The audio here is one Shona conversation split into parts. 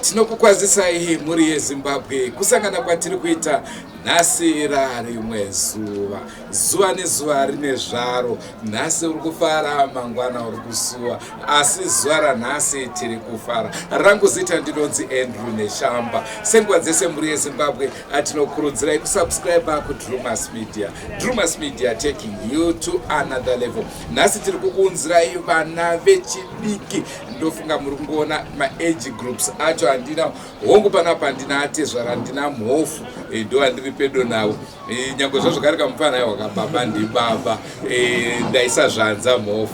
Tinokukwazisai muri yeZimbabwe kusangana kwatiri kuita nhasi rimwe zuva nezuva rine zvaro. Nhasi uri kufara, mangwana uri kusuwa, asi zuva ranhasi tiri kufara. Rangu zita ndinonzi Andrew Neshamba. Senguva dzese muri yeZimbabwe tinokurudzirai kusubscribe kuDrewmas Media. Drewmas Media taking you to another level. Nhasi tiri kukunzirai vana vechidiki. Ndofunga muri kungoona ma-age groups acho handina hongu panapa, handina atezvara, handina mhofu, ndo handiri pedo nawo. Nyange zvazvo karika mufana naye wakababa ndibaba, ndaisa zvanza mhofu.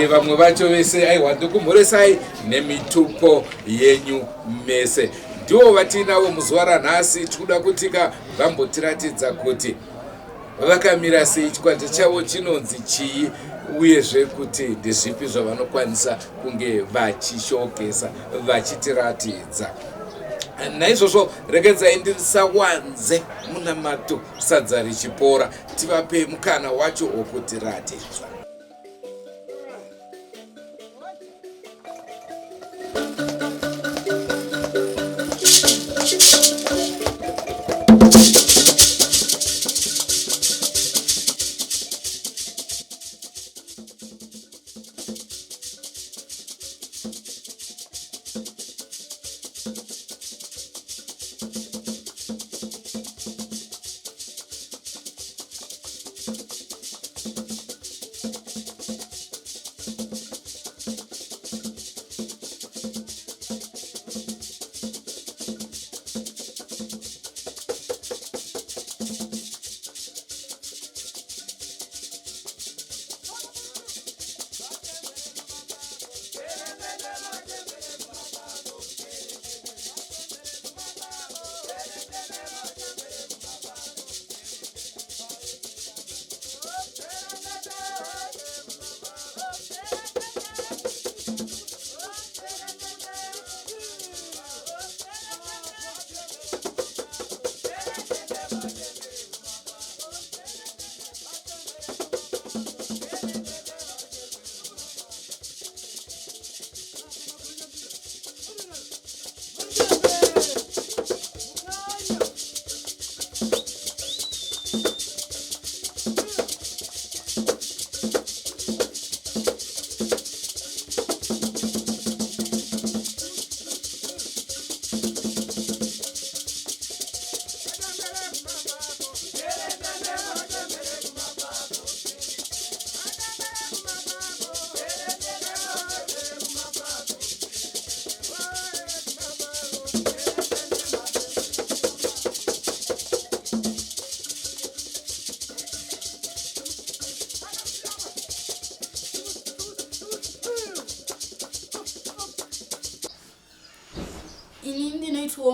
Vamwe vacho vese aiwa ndokumhoresai nemitupo yenyu mese. Ndivo vatinavo muzuva ranhasi. Tikuda kutika vambotiratidza kuti vakamira sei, chikwata chavo chinonzi chii, uyezve kuti ndezvipi zvavanokwanisa kunge vachishokesa vachitiratidza. Naizvozvo regedzai ndirisawanze munamato sadza richipora, tivape mukana wacho wokutiratidza.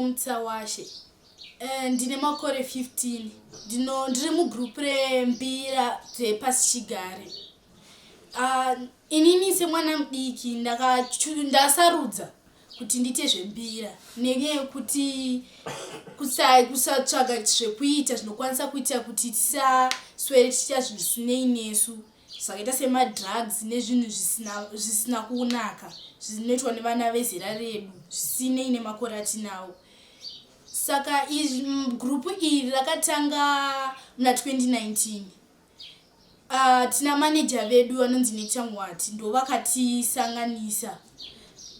Mtsawashe ndine makore 15 ndiri mugroup reMbira dzepasichigare. Inini semwana mudiki ndasarudza kuti ndite zvembira nenyaya yekuti kusatsvaga zvekuita zvinokwanisa kuita kuti tisaswere tichiita zvinhu zvisinei nesu, zvakaita semadrugs nezvinhu zvisina kunaka zvinoitwa nevana vezera redu zvisinei nemakore atinawo. Saka grupu iri rakatanga muna 2019. Tina manager vedu vanonzi ZVAMWARI ndo vakatisanganisa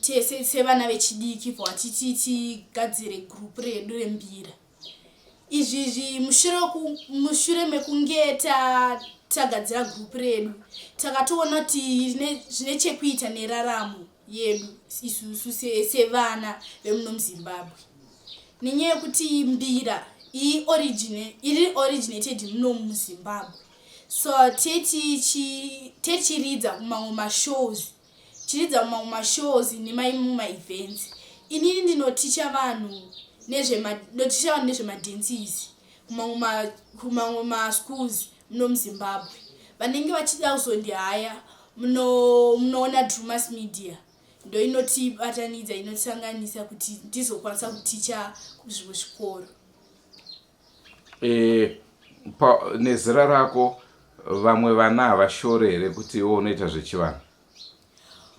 tese sevana vechidiki vatiti tigadzire grupu redu reMbira. Izvi mushure mekunge tagadzira grupu redu takatoona kuti zvine chekuita neraramo yedu isusu sevana vemuno muZimbabwe. Nenyaya yekuti Mbira iri originated muno muZimbabwe, so tichiridza kumamwe mashows nemaimwe events. Inini ndinoticha vanhu nezvemadances kumamwe maschools muno muZimbabwe. Vanenge vachida kuzondihaya munoona Drewmas media ndo inotibatanidza inotisanganisa kuti ndizokwanisa kuticha kuzvimwe zvikoro. Nezera rako vamwe vana havashore here kuti iwo unoita zvechivana?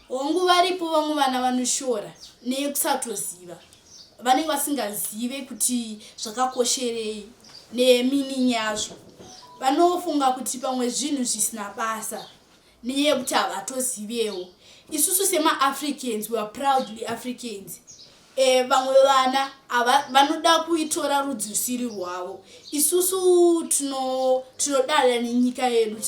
Hongu varipo vamwe vana vanoshora nekusatoziva, vanenge vasingazive kuti zvakakosherei nemining yazvo. Vanofunga kuti pamwe zvinhu zvisina basa nenyaya yekuti havatozivewo. Isusu sema-Africans, we are proudly Africans. Vamwe vana vanoda kuitora rudzi rusiri rwavo. Isusu tinodada nenyika yedu,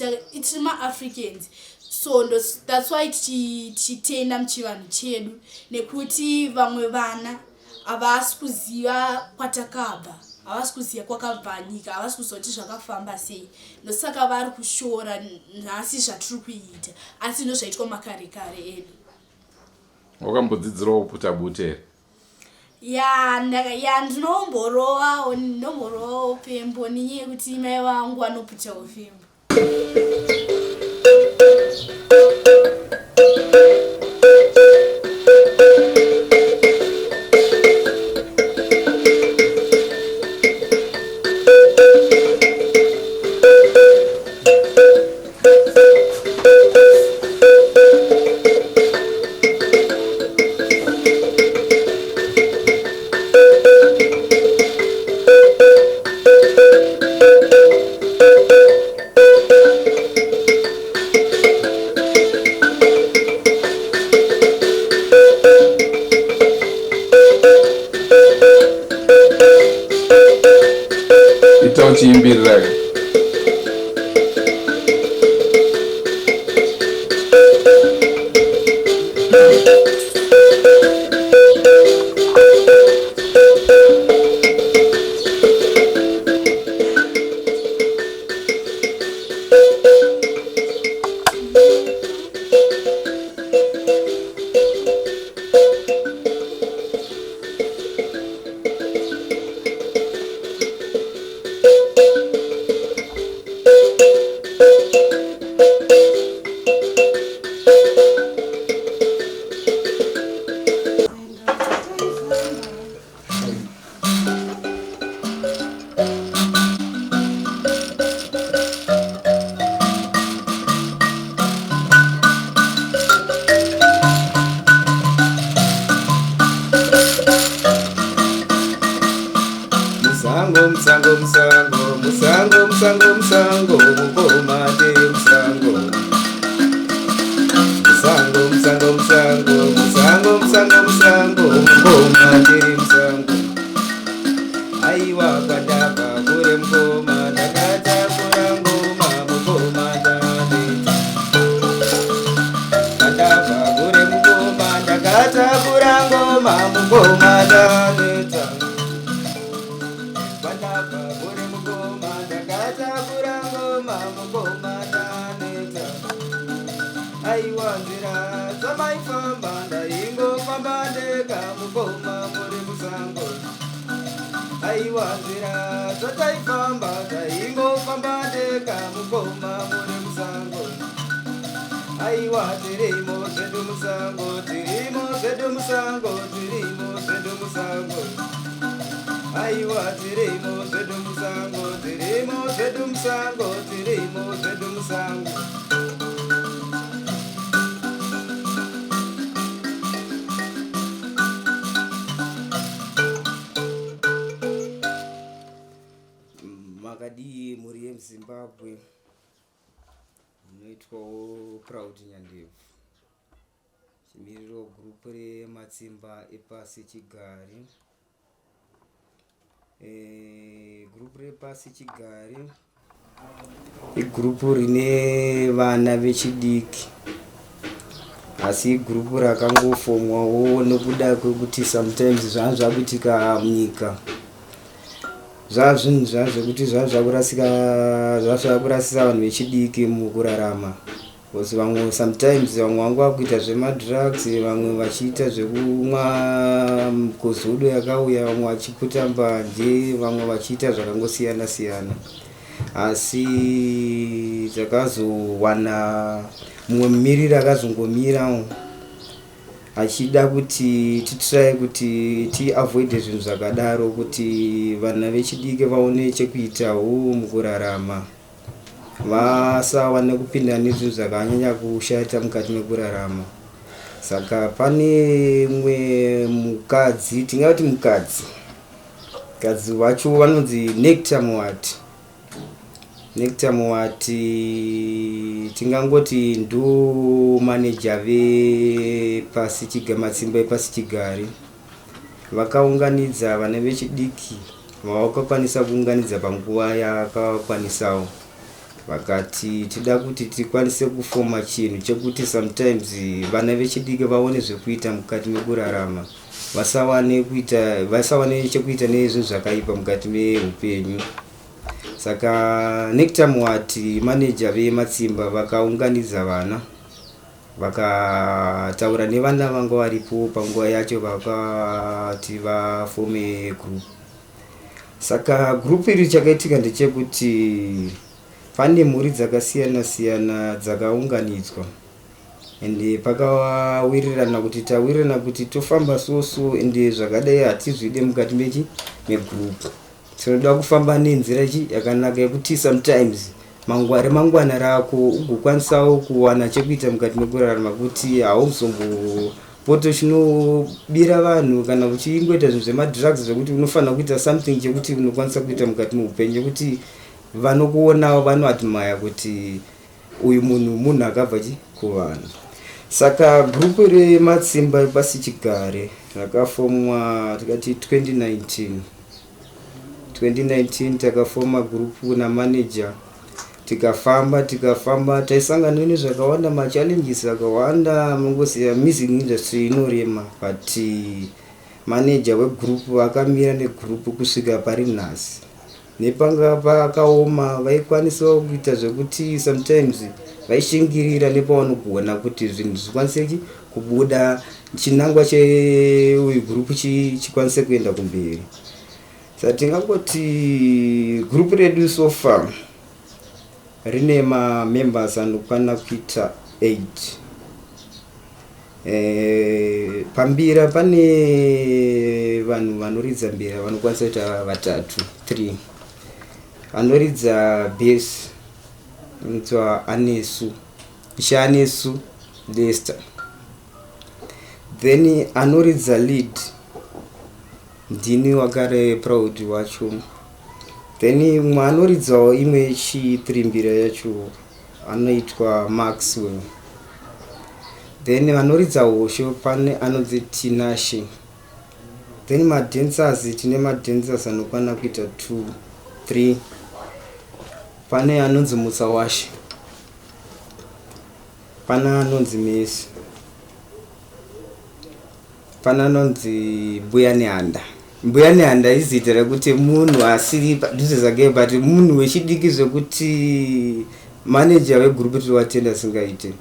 tiri ma-Africans. So that's why tichitenda muchivanhu chedu, nekuti vamwe vana havasi kuziva kwatakabva, havasi kuziva kwakabva nyika, havasi kuziva kuti zvakafamba sei. Ndosaka vari kushora nhasi zvatiri kuita, asi ndozvaitwa makare kare edu. Wakambodzidzirawo kuputa bute? Ndinomborowawo pembo nenyaya yekuti mai vangu vanoputawo pembo. Mbira. Musango, mukoma de musango. Musango, mukoma de musango. Aiwa kadaba kure mukoma, ndakata kurangoma, mukoma dadeta. Kadaba kure mukoma, ndakata kurangoma, mukoma dadeta. Aiwa Mbira, zamaifamba ndaingofamba ndega mukoma muri musango. Aiwa Mbira, zataifamba ndaingofamba ndega mukoma muri musango. Aiwa tirimo zedu musango, tirimo zedu musango, tirimo zedu musango. Aiwa tirimo zedu musango, tirimo zedu musango, tirimo zedu musango. Makadi muri Zimbabwe munoitwawo proud nyandevu. Chimiriro group rematsimba epasi chigari. Group repasi chigari igrupu rine vana vechidiki, asi group rakangofomwawo nekuda kwekuti sometimes zvakuitika munyika zvazvinhu zvazvekuti zvazvakurasisa vanhu vechidiki mukurarama. Because vamwe sometimes vamwe vangu vakuita zvemadrugs, vamwe vachiita zvekumwa kozodo yakauya, vamwe vachiputa mbanje, vamwe vachiita zvakangosiyana siyana. Asi takazowana mumwe mumiriri akazongomira achida kuti titry kuti tiavoid zvinhu zvakadaro, kuti vana vechidiki vaone chekuitawo mukurarama, vasawane kupinda nezvinhu zvakanyanya kushata mukati mekurarama. Saka pane mumwe mukadzi, tingati mukadzi wacho vanonzi Nectar Muwati, tingangoti ndo manager vepasi chigari, matsimba epasi chigari. Vakaunganidza vana vechidiki vavakakwanisa kuunganidza panguva yakakwanisawo. Vakati tida kuti tikwanise kufoma chinhu chekuti sometimes vana vechidiki vaone zvekuita mukati mekurarama, vasawane chekuita nezvinhu zvakaipa mukati meupenyu. Saka Nectar Muwati, manager vematsimba, vakaunganidza vana, vakataura nevana vanga varipo panguva yacho, vakati vafome group. Saka group iri chakaitika ndechekuti pane mhuri dzakasiyana siyana dzakaunganidzwa. ende pakawirirana kuti tawirirana kuti tofamba soso ende zvakadai hatizvide mukati megroup. Tinoda kufamba nenzira yakanaka yekuti sometimes mangwana rako ugokwanisawo kuwana chekuita mukati mekurarama kuti hauzombopoto chinobira vanhu kana uchingoita zvinhu zvemadrugs zvekuti unofanira kuita something chekuti unokwanisa kuita mukati meupenyu chekuti vanokuonawo vanoadmire kuti uyu munhu akabva kuvanhu. Saka grupu rematsimba epasi chigare rakafomwa tikati 2019 takafoma grupu namanager tikafamba taisangana nezvakawanda machallenges akawanda mangosiya music industry inorema but manager wegrupu akamira negrupu kusvika pari nhasi. Nepanga pakaoma vaikwanisawo kuita zvekuti sometimes vaishingirira nepavanogona kuti zvinhu zvikwanise kubuda chinangwa cheuyu grupu chikwanise kuenda kumberi. Saka tingangoti grupu redu so far rine mamembers anokwana kuita 8. Pambira pane vanhu vanoridza mbira vanokwanisa kuita 3. Anoridza bass anotwa Anesu Lester. Then anoridza lead ndini wakare proud wacho. Then mumwe anoridzawo imwe chitirimbira yacho anoitwa Maxwell. Then vanoridza hosho pane anonzi Tinashe. Then madancers tine madancers anokwana kuita 3. Pane anonzi Musawashi, pane anonzi Messi, pane anonzi Mbuya Nehanda izita rekuti munhu asiri padhuze zvake but munhu wechidiki zvekuti manager wegroup tiriwatenda singaite.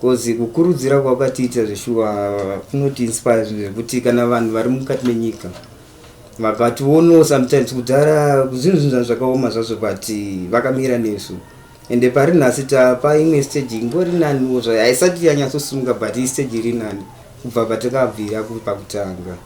Because kukurudzira kwakatiita zveshuwa kunoti inspire zvekuti kana vanhu vari mukati menyika vakatiwonawo sometimes kudhara zvinhu zvakaoma zvazvo but vakamira nesu. Ende pari nhasi tapa imwe stage ingori naniwo zvayo haisati yanyatsosunga but stage iri nani kubva patakabvira pakutanga.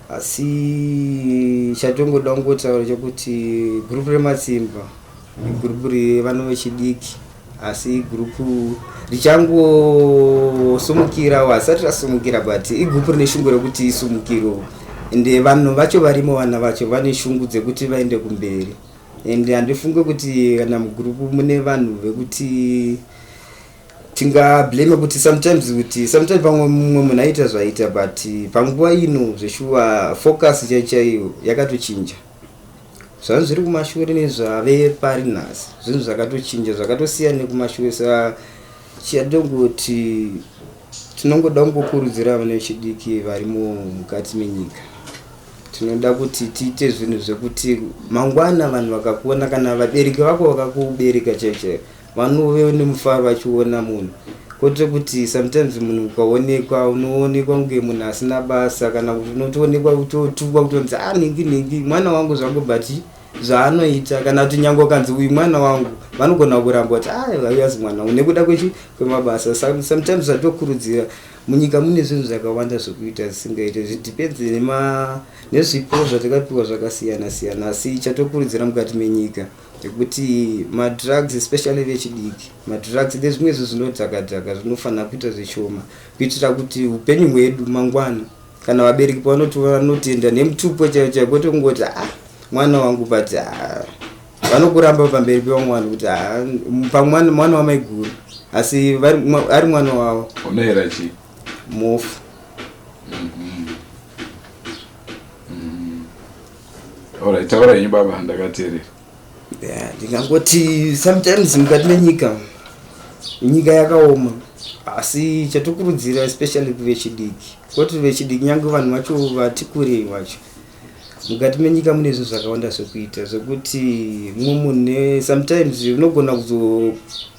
asi chatongoda kungotaura chokuti gurupu rematsimba igurupu revana vechidiki, asi igurupu richangosumukirawo hasati rasumukira, but igurupu rine shungu rekuti isumukirewo, ende vanhu vacho varimo vana vacho vane shungu dzekuti vaende kumberi. Ende handifunge kuti kana mugurupu mune vanhu vekuti tingablame kuti sometimes pamwe mumwe munhu aita zvaita, but panguva ino zveshuwa focus chaiyo yakatochinja. Zvanhu zviri kumashure nezvave pari nhasi zvinhu zvakatochinja, zvakatosiyana nekumashure. Saka chiatongoti tinongoda kungokurudzira vana vechidiki varimo mukati menyika, tinoda kuti tiite zvinhu zvekuti mangwana vanhu vakakuona, kana vabereki vako vakakubereka chaicho, vanove nemufaro vachiona munhu, kwete kuti sometimes munhu ukaonekwa unoonekwa kunge munhu asina basa, kana kuti unotoonekwa kutotukwa kutonzi ningi mwana wangu zvangu, but zvaanoita kana kuti nyange kanzi uyu mwana wangu, vanogona kuramba kuti vaiyazi mwana nekuda kwemabasa. Sometimes zvatokurudzira munyika mune zvinhu zvakawanda zvokuita zvisingaite, zvidepends nezvipo zvatakapiwa zvakasiyana siyana, asi chatokurudzira mukati menyika kuti madrugs especially vechidiki, madrugs ndezvimwe zvinodhakadhaka zvinofanira kuita zvishoma, kuitira kuti upenyu hwedu mangwana kana vabereki vanotenda nemutupo chaicho, kwete kungoti mwana wangu, but vanokuramba pamberi pevamwana kuti mwana wamaiguru, asi ari mwana wavo unoera chi mofu. Alright, taura yenyu baba, ndakateerera. Ndingangoti sometimes mukati menyika yakaoma, asi chatokurudzira especially kuvechidiki, kuti vechidiki nyange vanhu vacho vati kurei vacho, mukati menyika mune zvinhu zvakawanda zvekuita, zvekuti mumwe munhu sometimes unogona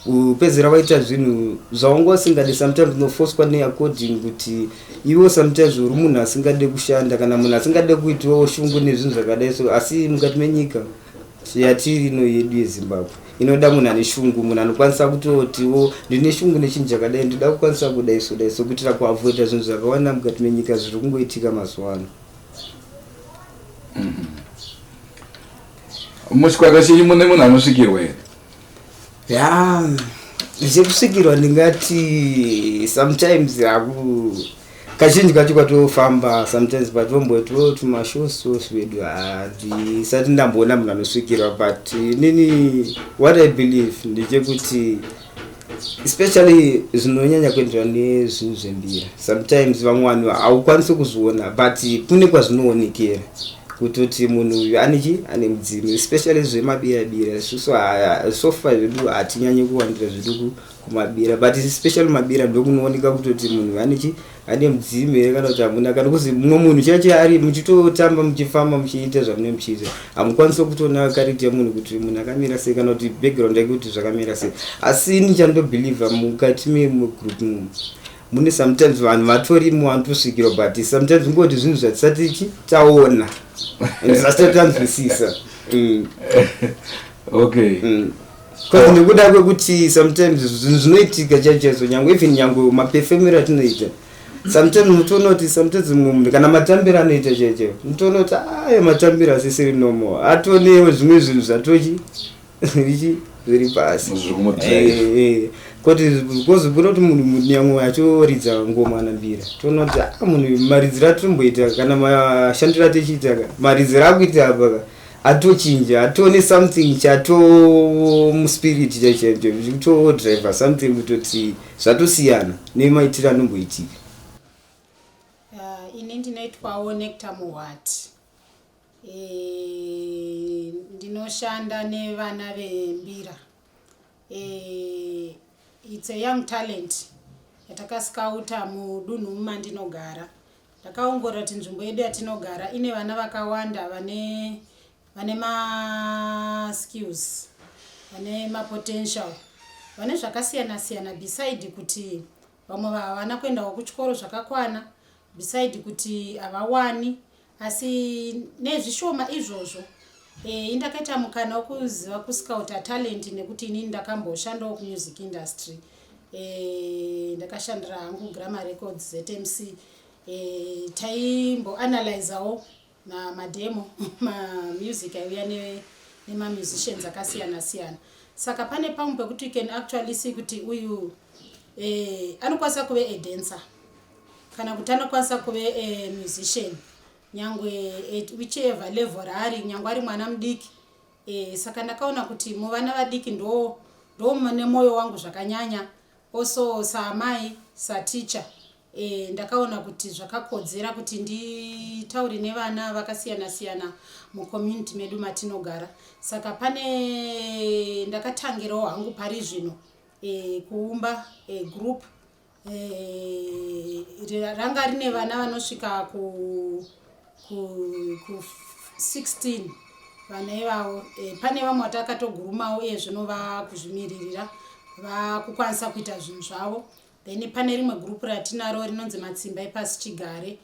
kupedzera vaita zvinhu zvawanga usingade, sometimes unofoswa neaccording kuti iwo sometimes uri munhu asingade kushanda, kana munhu asingade kuitawo shungu nezvinhu zvakadai. So asi mukati menyika yatiri ino yedu yeZimbabwe inoda munhu ane shungu, munhu anokwanisa kutotiwo ndine shungu nechinhu chakadai, ndoda kukwanisa kudai so kuitira kuavoida zvinhu zvakawanda mukati menyika zviri kungoitika mazuva ano. Muchikwata chenyu mune munhu anosvikirwa here? Zvekusvikirwa ndingati sometimes kazhinji kacho kwatofamba sometimes patomboitawo tumashows vedu, ndisati ndamboona munhu anosvikirwa, but nini what I believe ndechekuti especially zvinonyanya kuenderana nezvinhu zvembira, sometimes vamwe vanhu haukwanisi kuzviona, but kune kwazvinoonekera kutoti munhu uyu ane mudzimu, especially zvemabira. Sofa zvedu hatinyanye kuwandira zvedu kumabira, but especially mabira ndokunooneka kutoti munhu ane mudzimu here, kana kuti hamuna, kana kuzi mumwe munhu chache ari muchitotamba muchifamba muchiita zvamunenge muchiita, hamukwanisi kutoona kariti yemunhu kuti munhu akamira sei, kana kuti background yake kuti zvakamira sei. Asi ini chandobhelievha mukati megroup mune sometimes vanhu vatorimo vanotosvikirwa, but sometimes ngoti zvinhu zvatisati taona zvatanzwisisa. Okay. Because nekuda kwekuti sometimes zvinhu zvinoitika chaicho, nyange mapefemero atinoita, sometimes mutoona kuti sometimes munhu kana matambiro anoita chaicho, mutoona kuti matambiro asisiri normal, atonewo zvimwe zvinhu zvatochi zviri pasi because kuna kuti munhu nyamwe achoridza ngoma naMbira, toona kuti munhu maridziro atomboita kana mashandiro atichiita, maridziro akuita apa atochinja, atone something chato muspirit chaicho zvichito driver something kutoti zvatosiyana nemaitiro anomboitika. Ini ndinoitwawo Nectar Muhwati, ndinoshanda nevana veMbira. It's a young talent yatakascouta mudunhu mumandinogara. Takaongorora kuti nzvimbo yedu yatinogara ine vana vakawanda vane ma skills, vane ma potential, vane zvakasiyana siyana, beside kuti vamwe vana kuendawo kuchikoro zvakakwana, beside kuti havawani, asi nezvishoma izvozvo indakaita mukana wekuziva kuscouta talent, nekuti inini ndakamboshandawo kumusic industry. Ndakashandira hangu Grammar Records ZMC, taimbo analyzeawo mademo music aiuya musicians akasiyana siyana. Saka pane pamwe pekuti you can actually see kuti uyu anokwanisa kuve a dancer kana kuti anokwanisa kuve a musician nyangwe whichever level raari, nyangwe ari mwana mudiki. Saka ndakaona kuti muvana vadiki ndo mune moyo wangu zvakanyanya, also saamai sateacher. Ndakaona kuti zvakakodzera kuti nditaure nevana vakasiyana siyana mucommunity medu matinogara. Saka pane ndakatangirawo hangu pari zvino kuumba group ranga rine vana vanosvika ku 16 vana ivavo. Pane vamwe vatakatogurumawo zvino vakuzvimiririra vakukwanisa kuita zvinhu zvavo. Then pane rimwe group ratinaro rinonzi Matsimba epasi chigare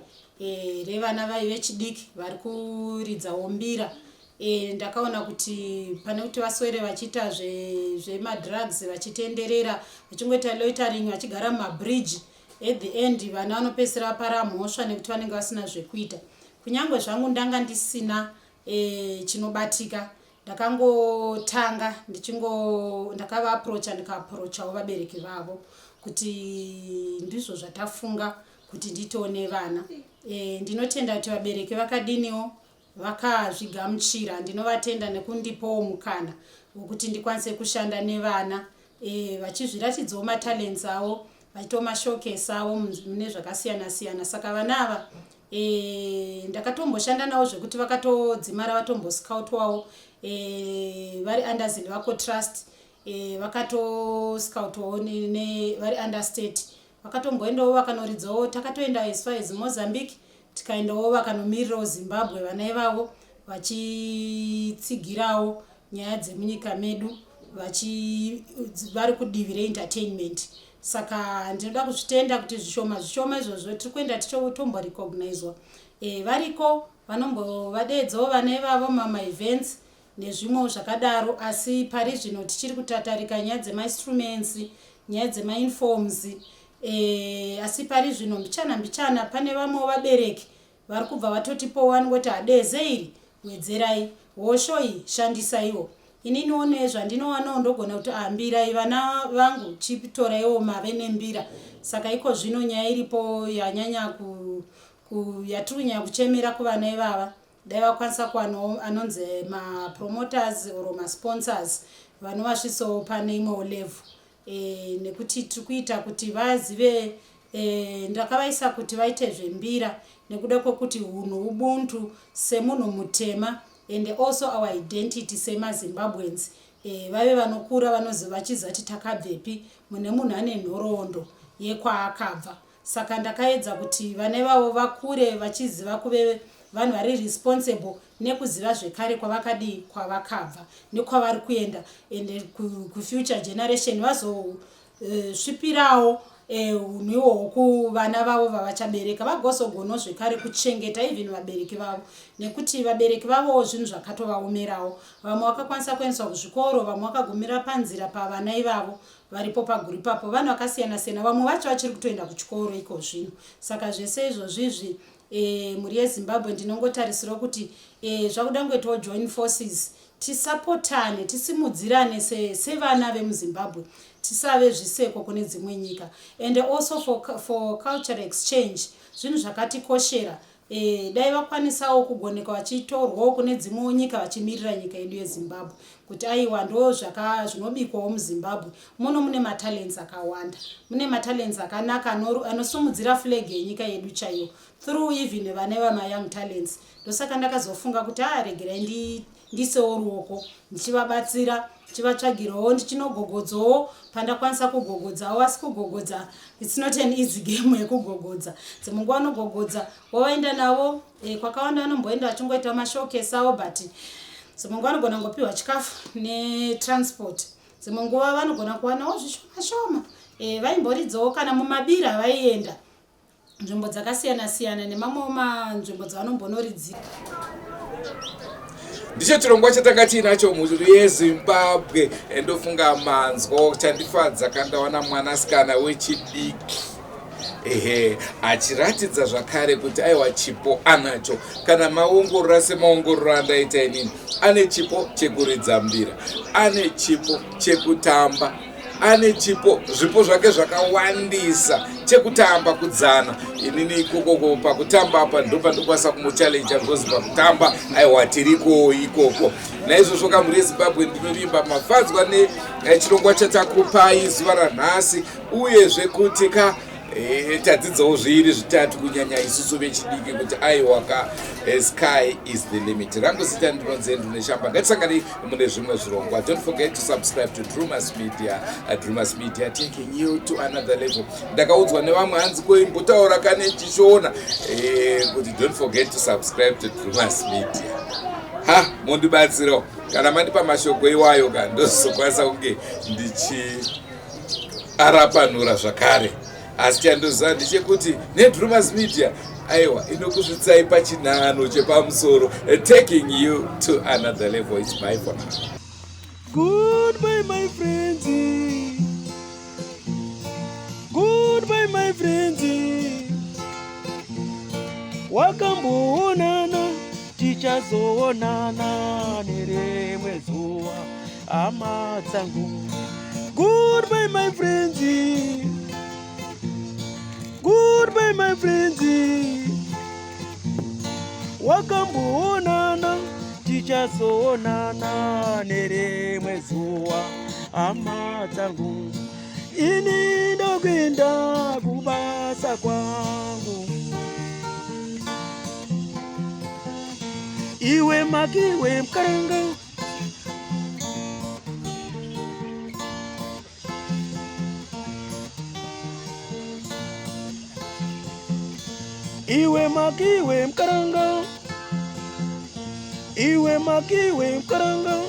revana vaivechidiki vari kuridzawo mbira. Ndakaona kuti pane kuti vaswere vachiita zvemadrugs vachitenderera vachingoita loitering vachigara mumabridge, at the end vana vanopedzisira para mhosva nekuti vanenge vasina zvekuita. Kunyangwe zvangu ndanga ndisina chinobatika, ndakangotanga ndakavaapproacha ndikaapproachawo vabereki vavo kuti ndizvo zvatafunga kuti nditoone vana. Ndinotenda kuti vabereki vakadiniwo vakazvigamuchira. Ndinovatenda nekundipawo mukana wekuti ndikwanise kushanda nevana vachizviratidzawo matalents avo, vachiitawo mashowcase avo mune zvakasiyana siyana. Saka vana ava ndakatomboshanda navo zvekuti vakatodzimara vatomboscoutwawo vari under ZVIPO trust, vakatoscoutwawo vari under state, vakatomboendawo vakanoridzawo. Takatoenda as far as Mozambique, tikaendawo vakanomirirawo Zimbabwe vana ivavo vachitsigirawo nyaya dzemunyika medu vari kudivi reentertainment. Saka ndinoda kuzvitenda kuti zvishoma izvozvo tiri kuenda tichotomborecognizwa. Variko vanombovadedzawo vana ivavo mama-events nezvimwewo zvakadaro, asi pari zvino tichiri kutatarika nyaya dzema-instruments, nyaya dzema-informs. Asi pari zvino mbichana pane vamwewo vabereki vari kubva vatotipowo vanongoti hadezeiri wedzerai hosho iyi shandisaiwo. Ininiwo nezvandinowanawo ndogona kuti Mbirai vana vangu chitoraiwo mave nembira. Saka iko zvino nyaya iripo yanyanya yatiri kunyanya kuchemera kuvana ivava, dai vakwanisa kuwanawo anonzi mapromoters or masponsors vanovasvisawo pane imwewo level. Nekuti tiri kuita kuti vazive, ndakavaisa kuti vaite zvembira nekuda kwekuti hunhu ubuntu semunhu mutema and also our identity semaZimbabweans. Vave vanokura vachizati takabvepi, mune munhu ane nhoroondo yekwaakabva. Saka ndakaedza kuti vana ivavo vakure vachiziva kuve vanhu vari responsible nekuziva zvekare kwavakabva nekwavari kuenda, and kufuture generation vazosvipirawo hunhu ihwohwo kuvana vavo vavachabereka, vagozogonawo zvekare kuchengeta even vabereki vavo, nekuti vabereki vavo zvinhu zvakatovaomerawo. Vamwe vakakwanisa kuendeswa kuzvikoro, vamwe vakagumira panzira pavana ivavo varipo paguru ipapo, vanhu vakasiyana siyana, vamwe vacho vachiri kutoenda kuchikoro iko zvino. Saka zvese izvozvizvi muri yeZimbabwe ndinongotarisirawo kuti zvakuda ngoitawo join forces, tisapotane, tisimudzirane sevana vemuZimbabwe, tisave zviseko kune dzimwe nyika. And also for cultural exchange, zvinhu zvakatikoshera. Dai vakwanisawo kugoneka vachitorwawo kune dzimwe nyika vachimirira nyika yedu yeZimbabwe, kuti aiwa ndo zvinobikwawo muZimbabwe. Mune matalents akawanda, mune matalents akanaka anosumudzira flag yenyika yedu chaiyo through even vana vama-young talents. Ndosaka ndakazofunga kuti regerai ndisewo ruoko ndichivabatsira, ndichivatsvagirawo, ndichinogogodzawo pandakwanisa kugogodzawo. Asi kugogodza it's not an easy game yekugogodza. Dzimwe nguva vanogogodza wavaenda navo kwakawanda, vanomboenda vachingoita mashowcase avo, but dzimwe nguva vanogona ngopiwa chikafu netransport. Dzimwe nguva vanogona kuwanawo zvishoma shoma. Vaimboridzawo kana mumabira vaienda nzvimbo dzakasiyana siyana nemamwe manzvimbo dzavanombonoridzira. Ndicho chirongwa chatanga tiinacho muri yeZimbabwe. Ndofunga manzwa chandifadza kandawana mwanasikana wechidiki achiratidza zvakare kuti aiwa chipo anacho. Kana maongorora semaongororo andaita inini, ane chipo chekuridza mbira, ane chipo chekutamba, ane chipo zvipo zvake zvakawandisa, chekutamba kudzana. Inini ikoko pakutamba apa ndopandokwanisa kumuchallenge because pakutamba aiwa tiriko ikoko. Naizvozvo kamuri yeZimbabwe ndinovimba mafadzwa nechirongwa chatakupai zuva ranhasi, uyezve kuti tadzidzawo zviiri zvitatu kunyanya isusu vechidiki kuti aiwa sky is the limit. Rangu zita ndinonzi Neshamba. Ngatisanganei mune zvimwe zvirongwa. Don't forget to subscribe to Drewmas Media. Drewmas Media taking you to another level. Ndakaudzwa nevamwe hanzi koimbotaura kane chishona kuti don't forget to subscribe to Drewmas Media. Mondibatsirawo kana mandipa mashoko iwayo ndozokwanisa kunge ndichiarapanura zvakare. Asi chandoziva ndechekuti neDrewmas Media aiwa inokuzvitsai pachinhano chepamusoro, taking you to another level. It's bye for now. Goodbye my friends, goodbye my friends, wakamboonana tichazoonana nerimwe zuva hama dzangu. Goodbye my friends, goodbye my friends, wakamboonana tichazoonana nerimwe zuva hama dzangu. Ini ndokuenda kubasa kwangu, iwe makiwe mkaranga, iwe makiwe mkaranga, iwe makiwe mkaranga.